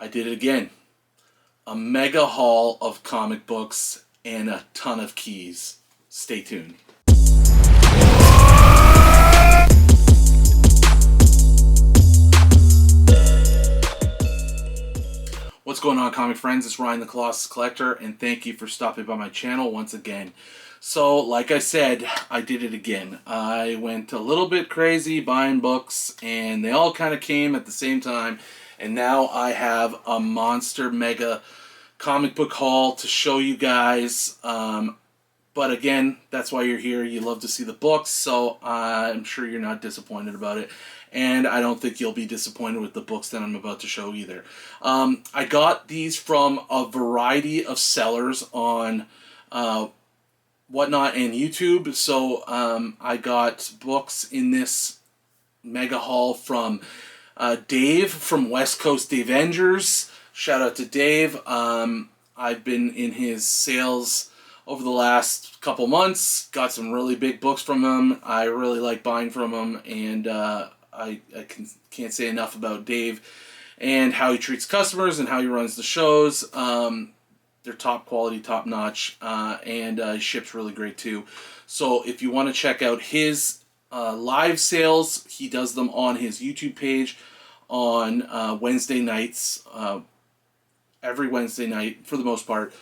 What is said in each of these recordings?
I did it again. A mega haul of comic books and a ton of keys. Stay tuned. What's going on, comic friends? It's Ryan the Colossus Collector, and thank you for stopping by my channel once again. So, like I said, I did it again. I went a little bit crazy buying books, and they all kind of came at the same time. And now I have a monster mega comic book haul to show you guys. But again, that's why you're here. You love to see the books, so I'm sure you're not disappointed about it. And I don't think you'll be disappointed with the books that I'm about to show either. I got these from a variety of sellers on Whatnot and YouTube. So I got books in this mega haul from Dave from West Coast Avengers. Shout out to Dave. I've been in his sales over the last couple months. Got some really big books from him. I really like buying from him, and I can't say enough about Dave and how he treats customers and how he runs the shows. They're top quality, top notch, and he ships really great too. So if you want to check out his live sales, he does them on his YouTube page on Wednesday nights. Every Wednesday night, for the most part,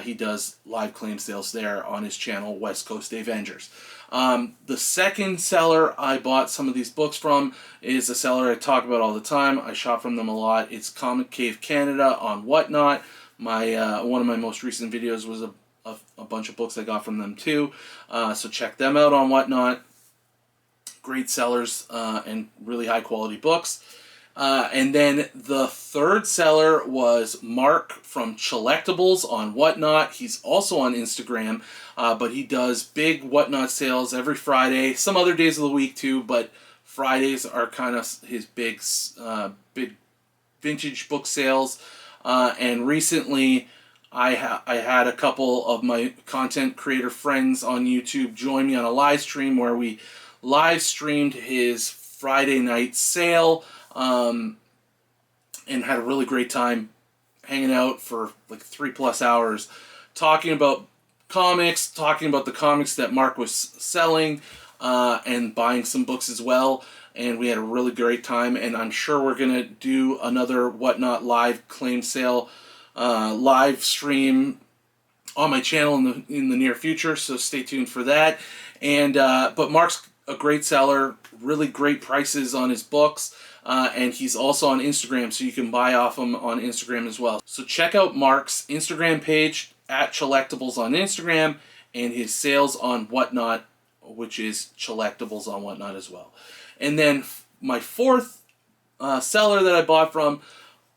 he does live claim sales there on his channel, West Coast Avengers. The second seller I bought some of these books from is a seller I talk about all the time. I shop from them a lot. It's Comic Cave Canada on Whatnot. One of my most recent videos was a bunch of books I got from them too. So check them out on Whatnot. Great sellers and really high quality books. And then the third seller was Mark from Collectibles on Whatnot. He's also on Instagram, but he does big Whatnot sales every Friday. Some other days of the week too, but Fridays are kind of his big vintage book sales. And recently, I had a couple of my content creator friends on YouTube join me on a live stream where we live streamed his Friday night sale. And had a really great time hanging out for like 3+ hours, talking about comics, talking about the comics that Mark was selling, and buying some books as well. And we had a really great time, and I'm sure we're gonna do another Whatnot live claim sale live stream on my channel in the near future, so stay tuned for that. And but Mark's a great seller, really great prices on his books. And he's also on Instagram, so you can buy off him on Instagram as well. So check out Mark's Instagram page at Collectibles on Instagram, and his sales on Whatnot, which is Collectibles on Whatnot as well. And then my fourth seller that I bought from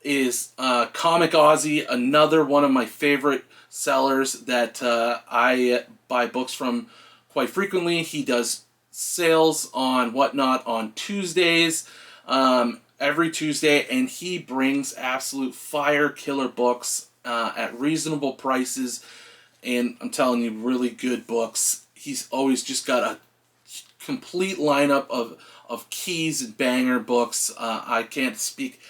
is Comic Aussie, another one of my favorite sellers that I buy books from quite frequently. He does sales on Whatnot on Tuesdays. Every Tuesday, and he brings absolute fire killer books at reasonable prices, and I'm telling you, really good books. He's always just got a complete lineup of keys and banger books. I can't speak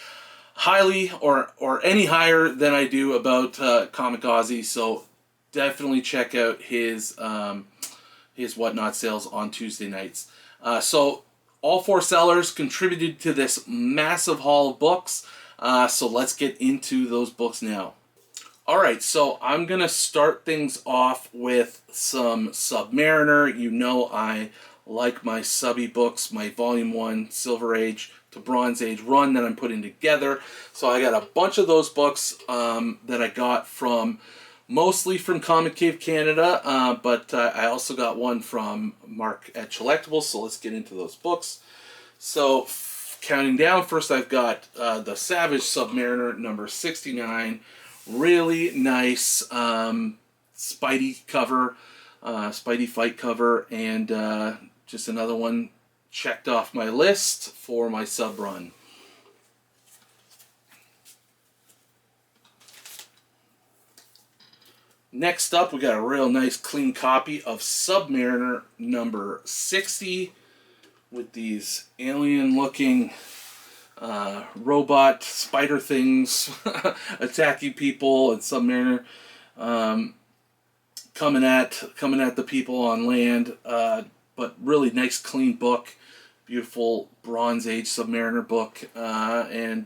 highly or any higher than I do about Comic Aussie, so definitely check out his Whatnot sales on Tuesday nights. So all four sellers contributed to this massive haul of books, so let's get into those books now. Alright, so I'm going to start things off with some Submariner. You know I like my subby books, my Volume 1 Silver Age to Bronze Age run that I'm putting together. So I got a bunch of those books that I got mostly from Comic Cave Canada, but I also got one from Mark at Collectibles, so let's get into those books. So, counting down, first I've got the Savage Submariner number 69. Really nice Spidey cover, Spidey fight cover, and just another one checked off my list for my sub run. Next up, we got a real nice clean copy of Submariner number 60 with these alien-looking robot spider things attacking people, and Submariner coming at the people on land. But really nice, clean book. Beautiful Bronze Age Submariner book, and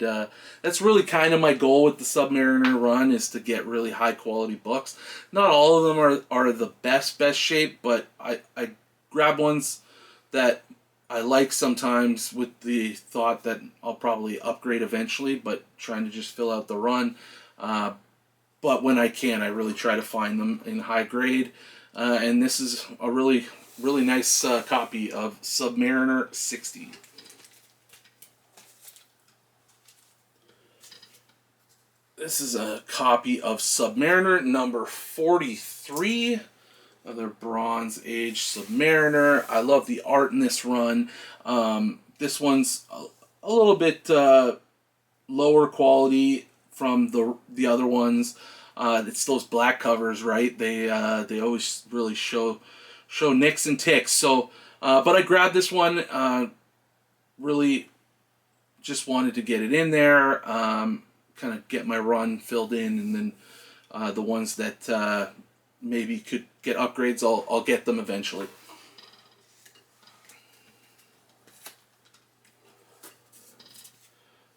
that's really kind of my goal with the Submariner run, is to get really high quality books. Not all of them are the best shape, but I grab ones that I like sometimes with the thought that I'll probably upgrade eventually, but trying to just fill out the run. But when I can, I really try to find them in high grade, and this is a really nice copy of Submariner 60. This is a copy of Submariner number 43. Another Bronze Age Submariner. I love the art in this run. This one's a little bit lower quality from the other ones. It's those black covers, right? They always really show nicks and ticks. So, but I grabbed this one. Really, just wanted to get it in there. Kind of get my run filled in, and then the ones that maybe could get upgrades, I'll get them eventually.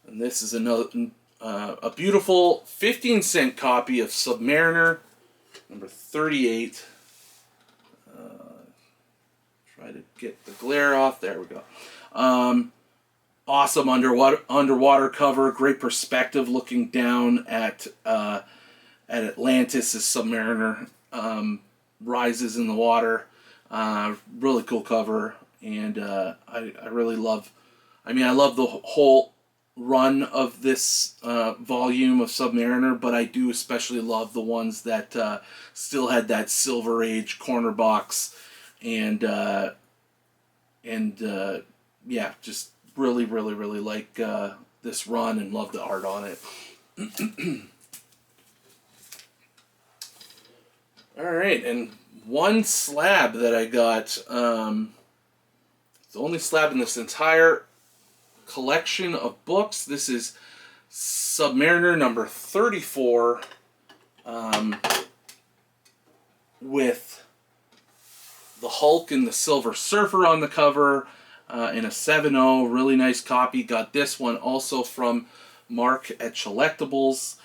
And this is another a beautiful 15-cent copy of Submariner number 38. Try to get the glare off. There we go. Awesome underwater cover. Great perspective looking down at Atlantis as Submariner rises in the water. Really cool cover, and I really love. I mean, I love the whole run of this volume of Submariner, but I do especially love the ones that still had that Silver Age corner box, and yeah, just really like this run and love the art on it. All right, and one slab that I got, it's the only slab in this entire collection of books. This is Submariner number 34, with the Hulk and the Silver Surfer on the cover, in a 7.0, really nice copy. Got this one also from Mark at Collectibles.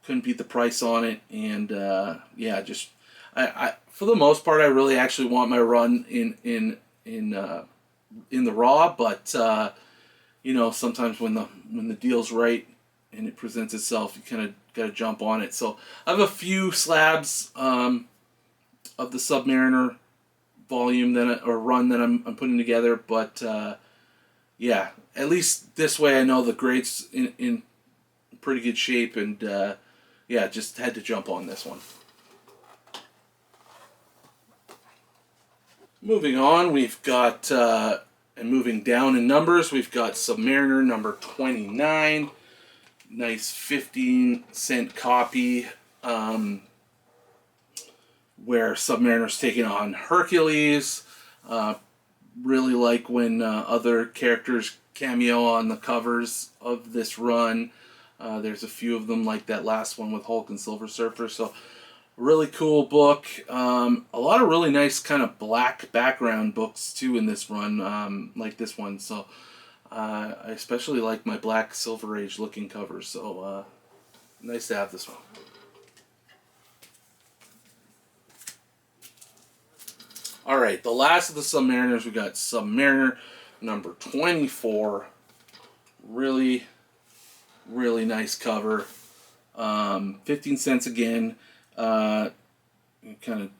Couldn't beat the price on it, and yeah, just I for the most part, I really actually want my run in the raw, but you know, sometimes when the deal's right and it presents itself, you kind of got to jump on it. So I have a few slabs of the Submariner volume or run that I'm putting together, but yeah, at least this way I know the grade's in pretty good shape, and yeah, just had to jump on this one. Moving on, we've got and moving down in numbers, we've got Submariner number 29. Nice 15-cent copy, where Submariner's taking on Hercules. Really like when other characters cameo on the covers of this run. There's a few of them, like that last one with Hulk and Silver Surfer. So, really cool book. A lot of really nice kind of black background books too in this run, like this one. So, I especially like my black Silver Age looking covers. So, nice to have this one. All right, the last of the Submariners, we got Submariner number 24. Really nice cover. 15 cents again. Kind of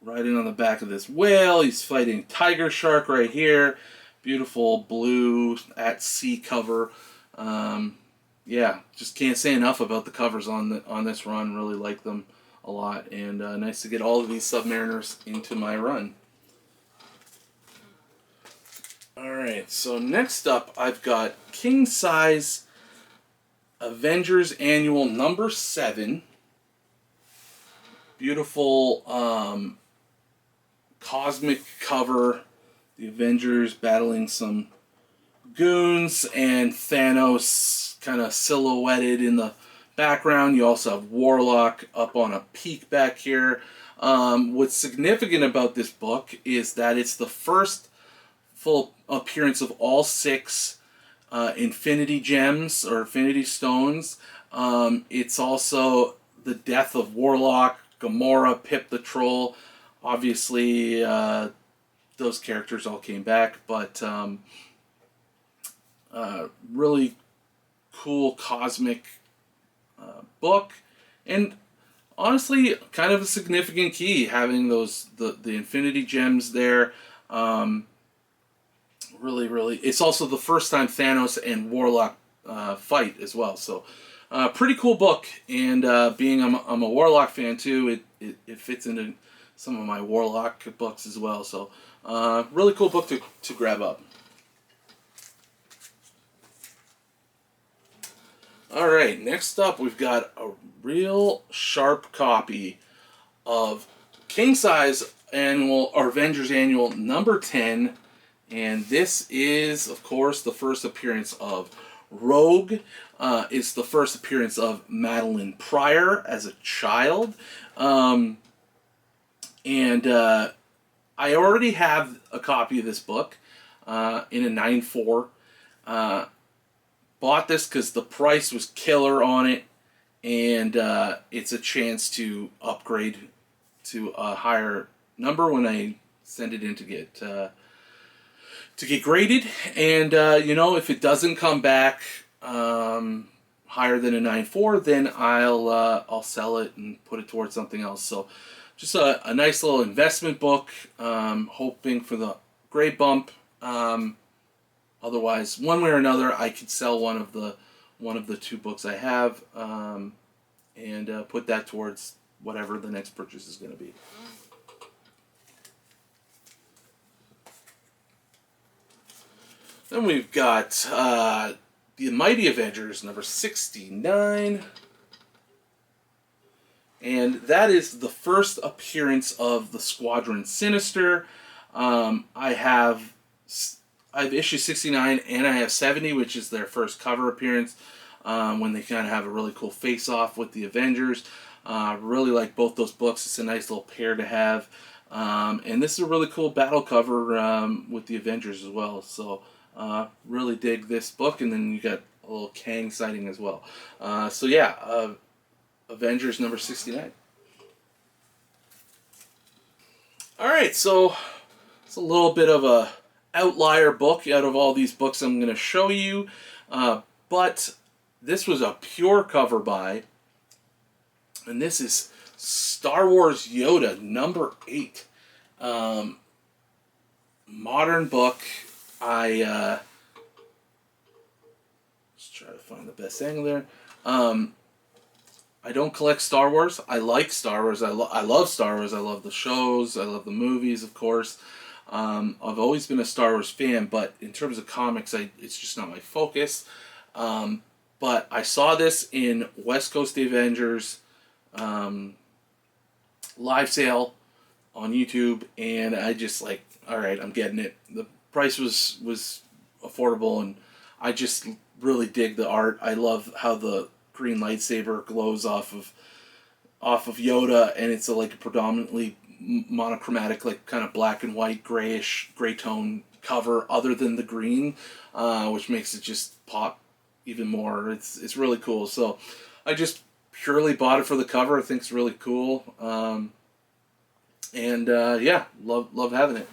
riding on the back of this whale. He's fighting tiger shark right here. Beautiful blue at sea cover. Yeah, just can't say enough about the covers on this run. Really like them a lot, and nice to get all of these Submariners into my run. Alright, so next up I've got King Size Avengers Annual number 7. Beautiful cosmic cover. The Avengers battling some goons and Thanos kind of silhouetted in the background. You also have Warlock up on a peak back here. What's significant about this book is that it's the first full appearance of all 6 Infinity Gems or Infinity Stones. It's also the death of Warlock, Gamora, Pip the Troll. Obviously, those characters all came back, but really cool cosmic book, and honestly, kind of a significant key having those the Infinity Gems there. Really, it's also the first time Thanos and Warlock fight as well. So, pretty cool book, and being I'm a Warlock fan too, it fits into some of my Warlock books as well. So, really cool book to grab up. Alright, next up we've got a real sharp copy of King Size Annual, or Avengers Annual number 10, and this is, of course, the first appearance of Rogue. It's the first appearance of Madeline Pryor as a child, and I already have a copy of this book in a 9.4. Bought this because the price was killer on it, and it's a chance to upgrade to a higher number when I send it in to get graded. And if it doesn't come back higher than a 9.4, then I'll sell it and put it towards something else. So just a nice little investment book. Hoping for the grade bump. Otherwise, one way or another, I could sell one of the 2 books I have, and put that towards whatever the next purchase is going to be. Then we've got the Mighty Avengers number 69, and that is the first appearance of the Squadron Sinister. I have issue 69 and I have 70, which is their first cover appearance, when they kind of have a really cool face-off with the Avengers. Really like both those books. It's a nice little pair to have. And this is a really cool battle cover with the Avengers as well. So really dig this book. And then you got a little Kang sighting as well. So yeah, Avengers number 69. Alright, so it's a little bit of a outlier book out of all these books I'm going to show you, but this was a pure cover buy, and this is Star Wars Yoda number 8, modern book. Let's try to find the best angle there. I don't collect Star Wars. I like Star Wars. I love Star Wars. I love the shows. I love the movies, of course. I've always been a Star Wars fan, but in terms of comics, it's just not my focus. But I saw this in West Coast Avengers live sale on YouTube, and I just like, all right, I'm getting it. The price was affordable, and I just really dig the art. I love how the green lightsaber glows off of Yoda, and it's like a predominantly monochromatic, like kind of black and white, gray tone cover, other than the green, which makes it just pop even more. It's really cool. So I just purely bought it for the cover. I think it's really cool, and yeah, love having it.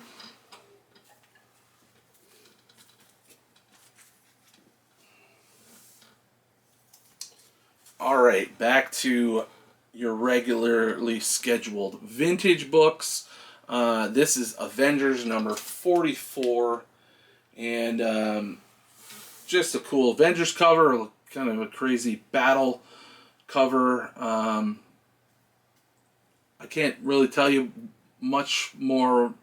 All right, back to your regularly scheduled vintage books. This is Avengers number 44, and just a cool Avengers cover, kind of a crazy battle cover. I can't really tell you much more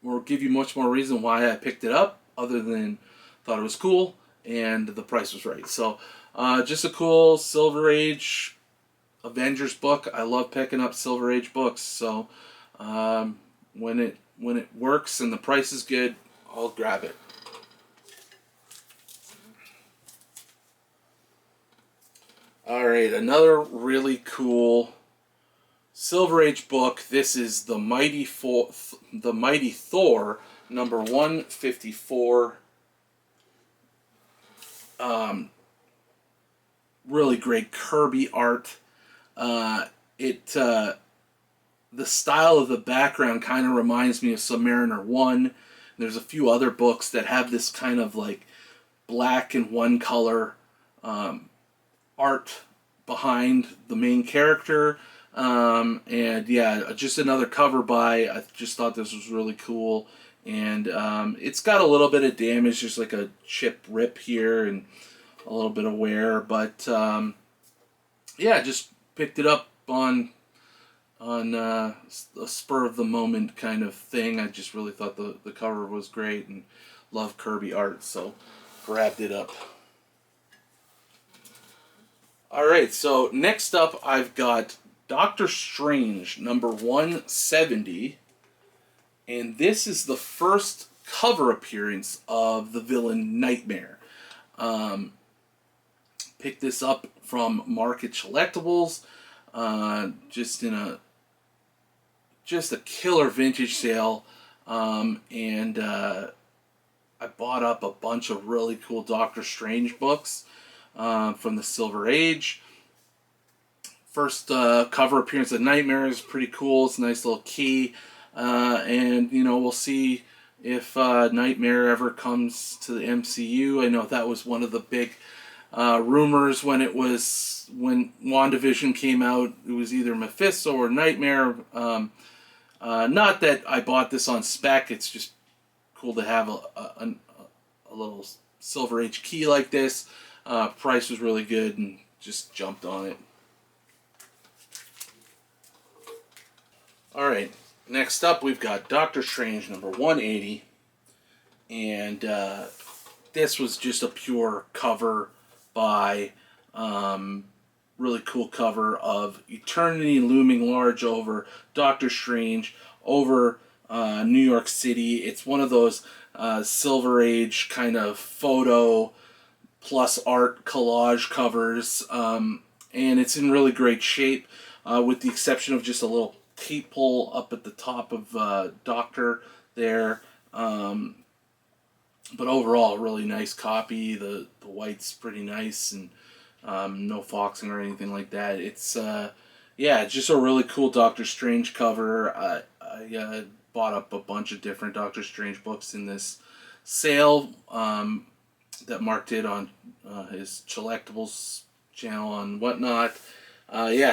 or give you much more reason why I picked it up, other than thought it was cool and the price was right. So just a cool Silver Age Avengers book. I love picking up Silver Age books, so when it works and the price is good, I'll grab it. All right, another really cool Silver Age book. This is the Mighty Thor, number 154. Really great Kirby art. It The style of the background kind of reminds me of Submariner 1. There's a few other books that have this kind of like black and one color art behind the main character. And yeah, just another cover by. I just thought this was really cool. And it's got a little bit of damage, just like a chip rip here and a little bit of wear. But yeah, just picked it up on a spur of the moment kind of thing. I just really thought the cover was great and love Kirby art, so grabbed it up. Alright, so next up I've got Doctor Strange number 170, and this is the first cover appearance of the villain Nightmare. Picked this up from Market Collectibles, just in a killer vintage sale, and I bought up a bunch of really cool Doctor Strange books from the Silver Age. First cover appearance of Nightmare is pretty cool. It's a nice little key, and we'll see if Nightmare ever comes to the MCU. I know that was one of the big rumors when WandaVision came out. It was either Mephisto or Nightmare. Not that I bought this on spec. It's just cool to have a little Silver Age key like this. Price was really good and just jumped on it. Alright, next up we've got Doctor Strange number 180. And this was just a pure cover by really cool cover of Eternity looming large over Doctor Strange over New York City. It's one of those Silver Age kind of photo plus art collage covers, and it's in really great shape, with the exception of just a little peephole up at the top of Doctor there. But overall, really nice copy. The white's pretty nice, and no foxing or anything like that. It's just a really cool Doctor Strange cover. I bought up a bunch of different Doctor Strange books in this sale that Mark did on his Collectibles channel and whatnot.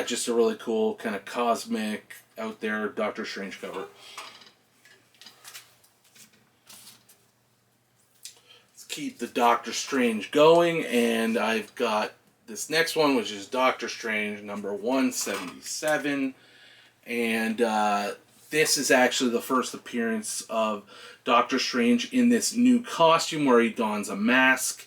Just a really cool kind of cosmic, out there Doctor Strange cover. Let's keep the Doctor Strange going, and I've got this next one, which is Doctor Strange number 177, and this is actually the first appearance of Doctor Strange in this new costume where he dons a mask.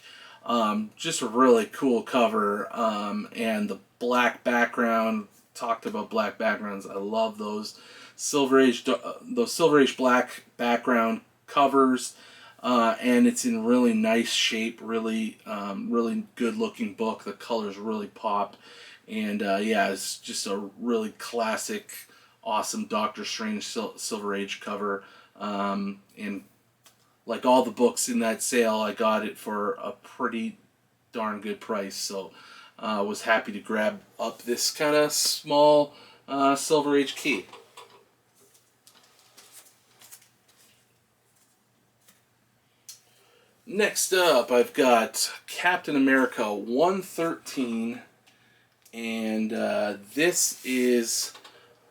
Just a really cool cover, and the black background. Talked about black backgrounds. I love those Silver Age black background covers, and it's in really nice shape. Really good looking book. The colors really pop, and it's just a really classic, awesome Doctor Strange Silver Age cover. And like all the books in that sale, I got it for a pretty darn good price. So I was happy to grab up this kind of small Silver Age key. Next up, I've got Captain America 113, and this is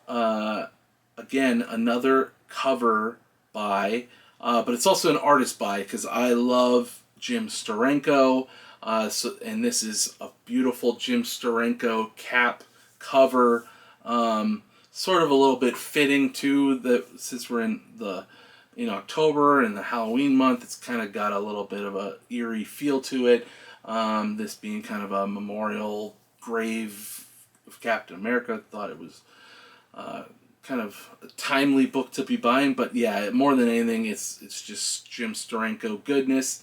again another cover by, but it's also an artist by, because I love Jim Steranko. And this is a beautiful Jim Steranko cap cover, sort of a little bit fitting too. That since we're in October and the Halloween month, it's kind of got a little bit of a eerie feel to it. This being kind of a memorial grave of Captain America, I thought it was kind of a timely book to be buying. But yeah, more than anything, it's just Jim Steranko goodness.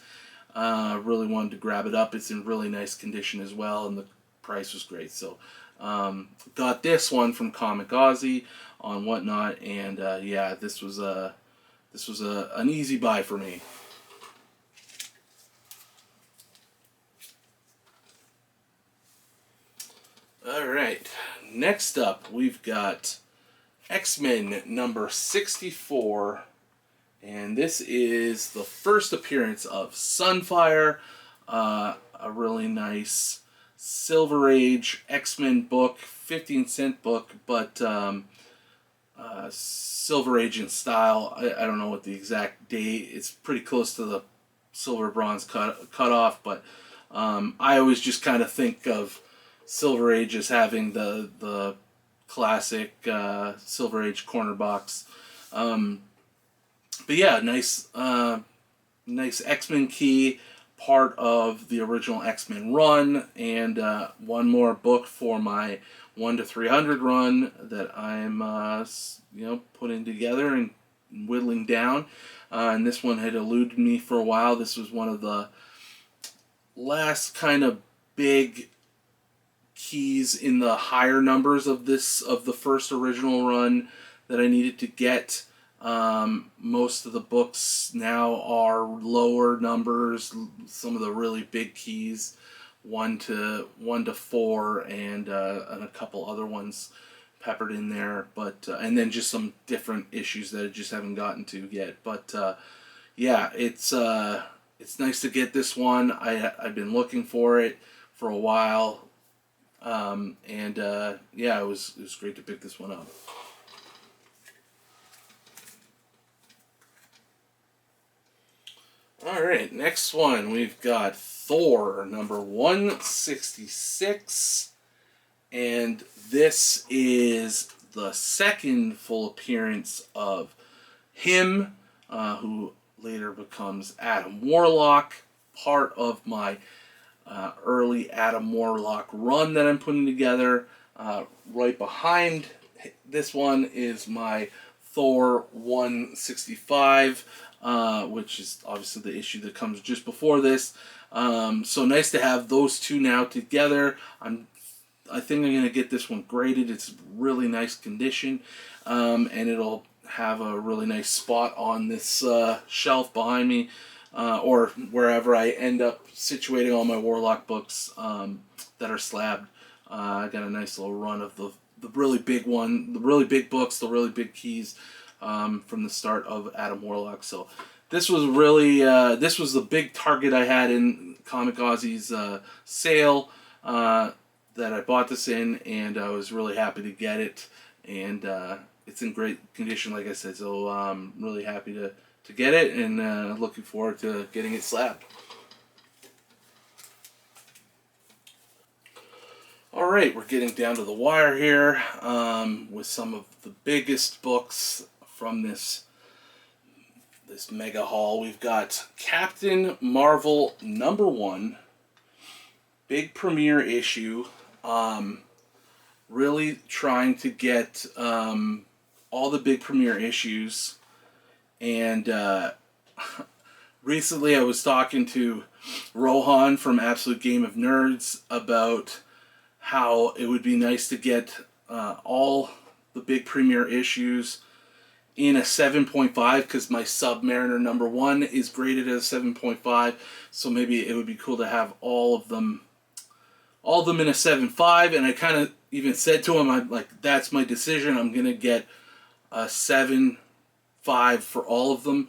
Really wanted to grab it up. It's in really nice condition as well, and the price was great. So got this one from Comic Aussie on Whatnot, and yeah, this was an easy buy for me. Alright, next up we've got X-Men number 64, and this is the first appearance of Sunfire, a really nice Silver Age X-Men book, 15-cent book, but Silver Age in style. I don't know what the exact date, it's pretty close to the Silver Bronze cutoff, but I always just kind of think of Silver Age as having the classic Silver Age corner box. But yeah, nice X-Men key, part of the original X-Men run, and one more book for my 1 to 300 run that I'm putting together and whittling down. And this one had eluded me for a while. This was one of the last kind of big keys in the higher numbers of the first original run that I needed to get. Most of the books now are lower numbers. Some of the really big keys, 1 to 4, and a couple other ones peppered in there. But and then just some different issues that I just haven't gotten to yet. But yeah, it's nice to get this one. I've been looking for it for a while. Yeah, it was great to pick this one up. Alright, next one we've got Thor number 166, and this is the second full appearance of him, who later becomes Adam Warlock, part of my early Adam Warlock run that I'm putting together. Right behind this one is my Thor 165, which is obviously the issue that comes just before this. So nice to have those two now together. I think I'm going to get this one graded. It's really nice condition, and it'll have a really nice spot on this shelf behind me. Or wherever I end up situating all my Warlock books that are slabbed. I got a nice little run of the really big one, the really big books, the really big keys from the start of Adam Warlock. So this was really this was the big target I had in Comic Aussie's sale that I bought this in, and I was really happy to get it. And it's in great condition, like I said. So I'm really happy to get it, and looking forward to getting it slabbed. Alright, we're getting down to the wire here with some of the biggest books from this mega haul. We've got Captain Marvel number 1, big premiere issue. Really trying to get all the big premiere issues. And recently I was talking to Rohan from Absolute Game of Nerds about how it would be nice to get all the big premiere issues in a 7.5, because my Submariner number 1 is graded as 7.5, so maybe it would be cool to have all of them in a 7.5. And I kind of even said to him, I'm like, that's my decision. I'm gonna get a 7.5 for all of them.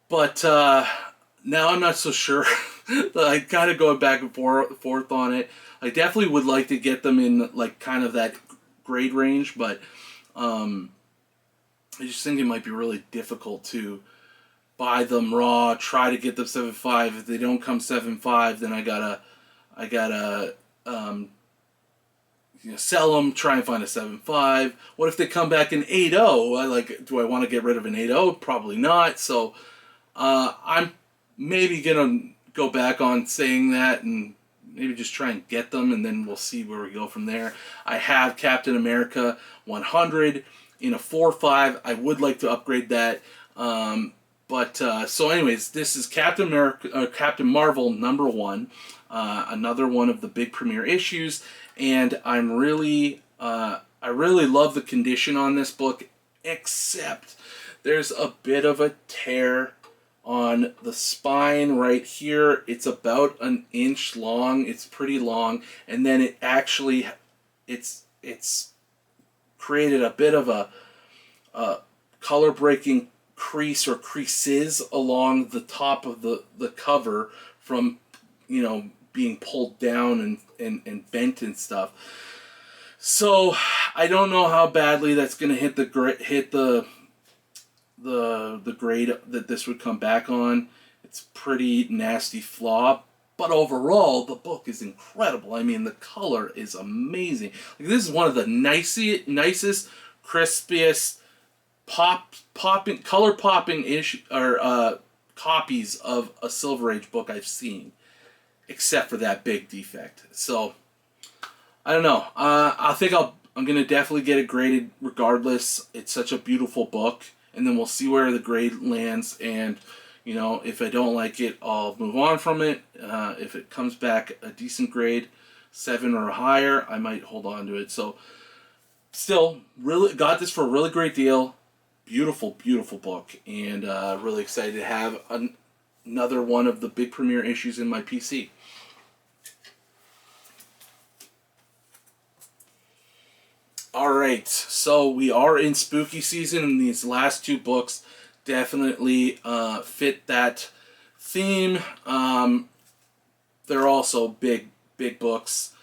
But now I'm not so sure. I kind of going back and forth on it. I definitely would like to get them in like kind of that grade range, but I just think it might be really difficult to buy them raw, try to get them 7.5. If they don't come 7.5, then I gotta sell them, try and find a 7.5. What if they come back in 8.0? Do I want to get rid of an 8.0? Probably not. So I'm maybe gonna go back on saying that and maybe just try and get them, and then we'll see where we go from there. I have Captain America 100 in a 4.5. I would like to upgrade that. So anyways, this is Captain Marvel number 1. another one of the big premiere issues, and I really love the condition on this book, except there's a bit of a tear on the spine right here. It's about an inch long. It's pretty long, and then it actually it's created a bit of a color breaking crease or creases along the top of the cover from, you know, being pulled down and bent and stuff. So I don't know how badly that's going to hit the grade that this would come back on. It's pretty nasty flaw, but overall the book is incredible. I mean, the color is amazing. Like, this is one of the nicest, crispiest, color popping copies of a Silver Age book I've seen, except for that big defect. So I don't know. I think I'm gonna definitely get it graded regardless. It's such a beautiful book, and then we'll see where the grade lands. And you know, if I don't like it, I'll move on from it. If it comes back a decent grade, 7 or higher, I might hold on to it. So still, really got this for a really great deal. Beautiful, beautiful book, and really excited to have another one of the big premiere issues in my PC. Alright, so we are in spooky season, and these last two books definitely fit that theme. They're also big books.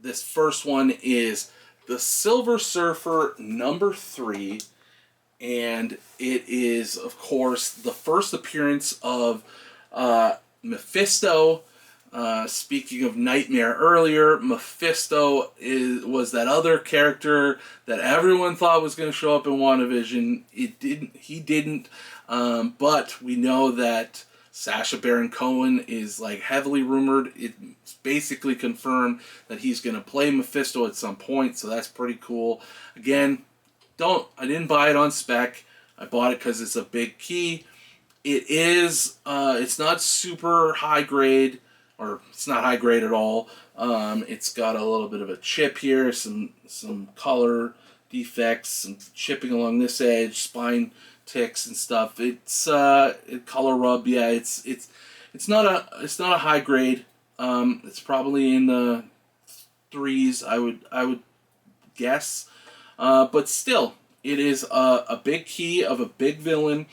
This first one is The Silver Surfer #3, and it is, of course, the first appearance of Mephisto. Speaking of Nightmare earlier, Mephisto was that other character that everyone thought was going to show up in WandaVision. He didn't, but we know that Sacha Baron Cohen is like heavily rumored. It's basically confirmed that he's going to play Mephisto at some point, so that's pretty cool. Again, I didn't buy it on spec. I bought it because it's a big key. It is, it's not super high grade, or it's not high grade at all. It's got a little bit of a chip here, some color defects, some chipping along this edge, spine ticks and stuff. It's color rub. Yeah, it's not a high grade. It's probably in the 3s, I would guess. But still, it is a big key of a big villain.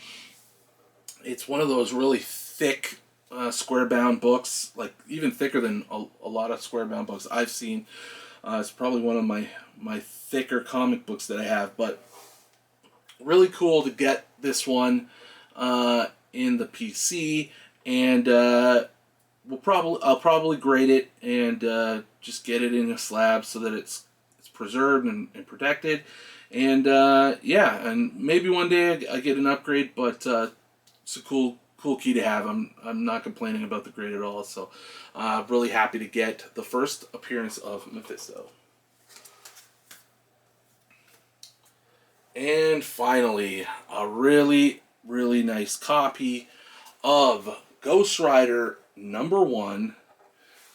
It's one of those really thick square-bound books, like even thicker than a lot of square-bound books I've seen. It's probably one of my thicker comic books that I have, but really cool to get this one in the PC, and I'll probably grade it and just get it in a slab so that it's preserved and protected, and yeah, and maybe one day I get an upgrade, but it's a cool key to have. I'm not complaining about the grade at all, so really happy to get the first appearance of Mephisto. And finally, a really, really nice copy of Ghost Rider #1,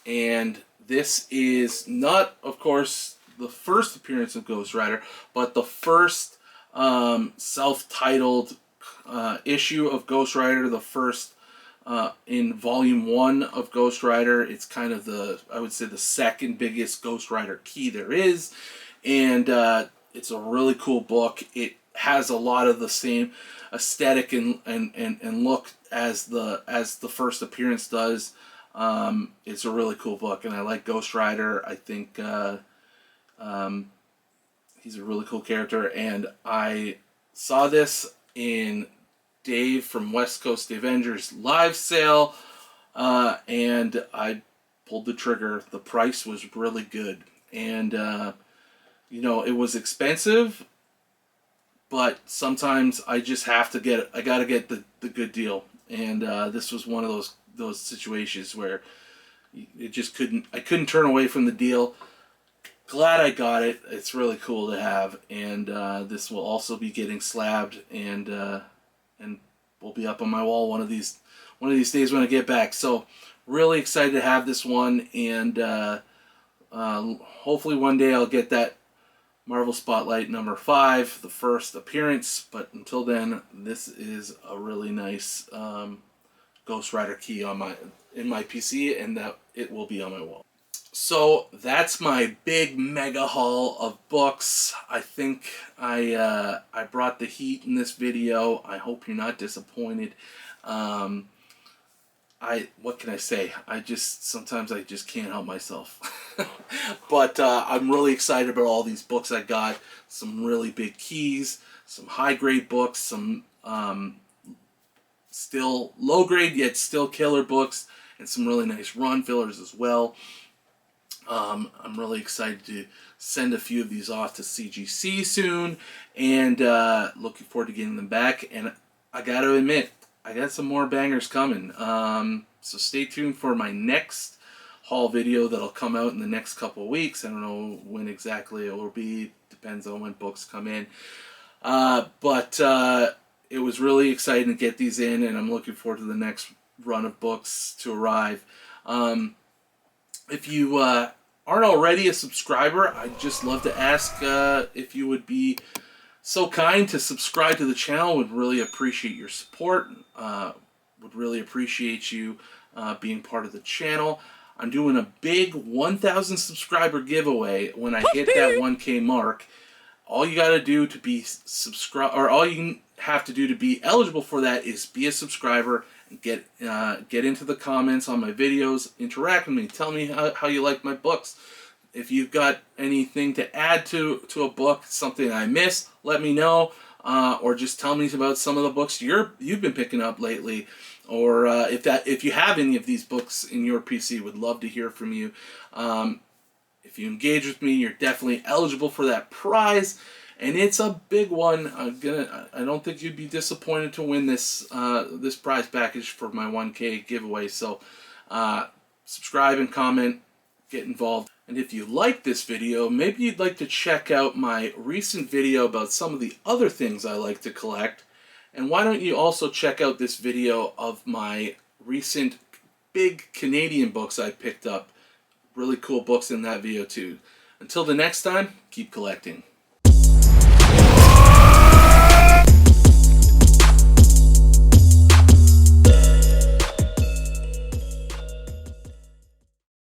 and this is not, of course, the first appearance of Ghost Rider, but the first self-titled issue of Ghost Rider, the first in Volume 1 of Ghost Rider. It's kind of I would say the second biggest Ghost Rider key there is, and it's a really cool book. It has a lot of the same aesthetic and look as the first appearance does. It's a really cool book, and I like Ghost Rider. I think he's a really cool character, and I saw this in Dave from West Coast Avengers live sale, and I pulled the trigger. The price was really good, and you know, it was expensive, but sometimes I just have to I gotta get the good deal, and this was one of those situations where I couldn't turn away from the deal. Glad I got it. It's really cool to have, and this will also be getting slabbed, and will be up on my wall one of these days when I get back. So really excited to have this one, and hopefully one day I'll get that Marvel Spotlight number 5, the first appearance. But until then, this is a really nice Ghost Rider key in my PC, and that it will be on my wall. So that's my big mega haul of books. I think I brought the heat in this video. I hope you're not disappointed. What can I say? Sometimes I just can't help myself. But I'm really excited about all these books I got. Some really big keys, some high grade books, some still low grade yet still killer books, and some really nice run fillers as well. I'm really excited to send a few of these off to CGC soon, and looking forward to getting them back. And I got to admit, I got some more bangers coming. So stay tuned for my next haul video that'll come out in the next couple of weeks. I don't know when exactly it will be. Depends on when books come in. But it was really exciting to get these in, and I'm looking forward to the next run of books to arrive. If you aren't already a subscriber, I'd just love to ask if you would be so kind to subscribe to the channel. Would really appreciate your support. Would really appreciate you being part of the channel. I'm doing a big 1,000 subscriber giveaway when I hit that 1K mark. All you gotta do to be all you have to do to be eligible for that is be a subscriber and get into the comments on my videos, interact with me, tell me how you like my books. If you've got anything to add to a book, something I missed, let me know, or just tell me about some of the books you've been picking up lately, or if you have any of these books in your PC, would love to hear from you. If you engage with me, you're definitely eligible for that prize, and it's a big one. I don't think you'd be disappointed to win this this prize package for my 1K giveaway. So subscribe and comment, get involved. And if you like this video, maybe you'd like to check out my recent video about some of the other things I like to collect. And why don't you also check out this video of my recent big Canadian books I picked up. Really cool books in that video too. Until the next time, keep collecting.